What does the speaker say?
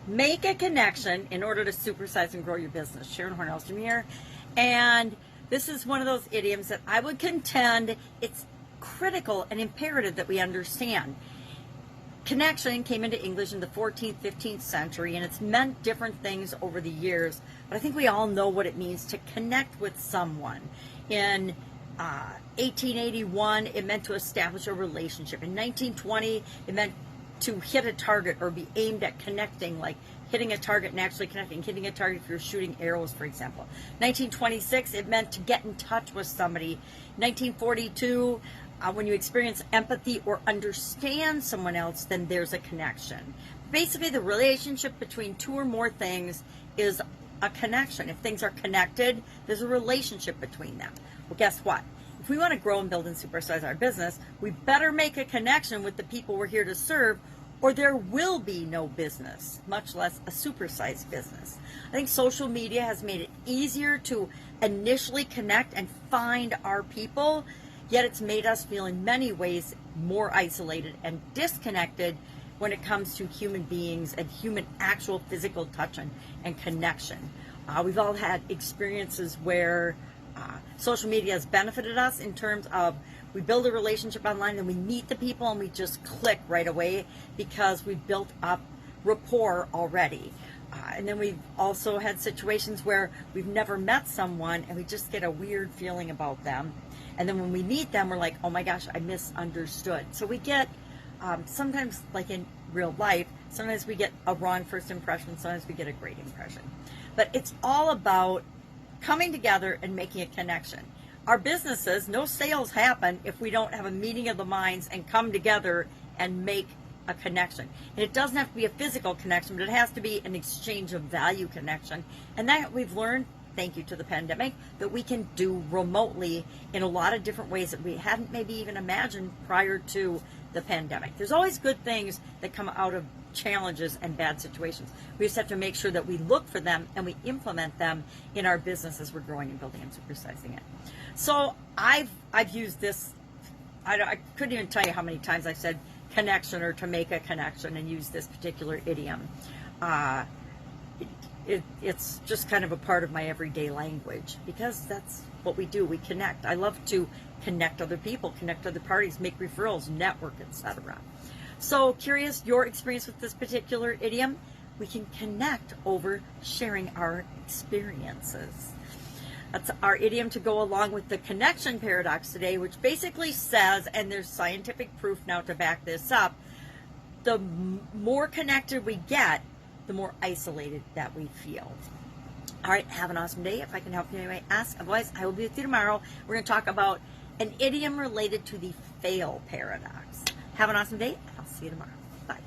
Make a connection in order to supersize and grow your business. Sharon Horne-Ellstrom here. And this is one of those idioms that I would contend it's critical and imperative that we understand. Connection came into English in the 14th, 15th century, and it's meant different things over the years. But I think we all know what it means to connect with someone. In 1881, it meant to establish a relationship. In 1920, it meant to hit a target or be aimed at connecting, like hitting a target and actually connecting, hitting a target if you're shooting arrows, for example. 1926, it meant to get in touch with somebody. 1942, when you experience empathy or understand someone else, then there's a connection. Basically, the relationship between two or more things is a connection. If things are connected, there's a relationship between them. Well, guess what? If we want to grow and build and supersize our business, we better make a connection with the people we're here to serve, or there will be no business, much less a supersized business. I think social media has made it easier to initially connect and find our people, yet it's made us feel in many ways more isolated and disconnected when it comes to human beings and human actual physical touch and connection. We've all had experiences where social media has benefited us in terms of we build a relationship online and we meet the people and we just click right away because we've built up rapport already. And then we've also had situations where we've never met someone and we just get a weird feeling about them. And then when we meet them, we're like, oh my gosh, I misunderstood. So we get, sometimes like in real life, sometimes we get a wrong first impression, sometimes we get a great impression. But it's all about coming together and making a connection. Our businesses, no sales happen if we don't have a meeting of the minds and come together and make a connection. And it doesn't have to be a physical connection, but it has to be an exchange of value connection. And that we've learned, thank you to the pandemic, that we can do remotely in a lot of different ways that we hadn't maybe even imagined prior to the pandemic. There's always good things that come out of challenges and bad situations. We just have to make sure that we look for them and we implement them in our business as we're growing and building and supersizing it. So I've used this, I couldn't even tell you how many times I've said connection or to make a connection and use this particular idiom. It's just kind of a part of my everyday language because that's what we do. We connect. I love to connect other people, connect other parties, make referrals, network, etc. So curious your experience with this particular idiom? We can connect over sharing our experiences. That's our idiom to go along with the connection paradox today, which basically says, and there's scientific proof now to back this up, the more connected we get, the more isolated that we feel. All right, have an awesome day. If I can help you anyway, ask. Otherwise, I will be with you tomorrow. We're going to talk about an idiom related to the fail paradox. Have an awesome day. I'll see you tomorrow. Bye.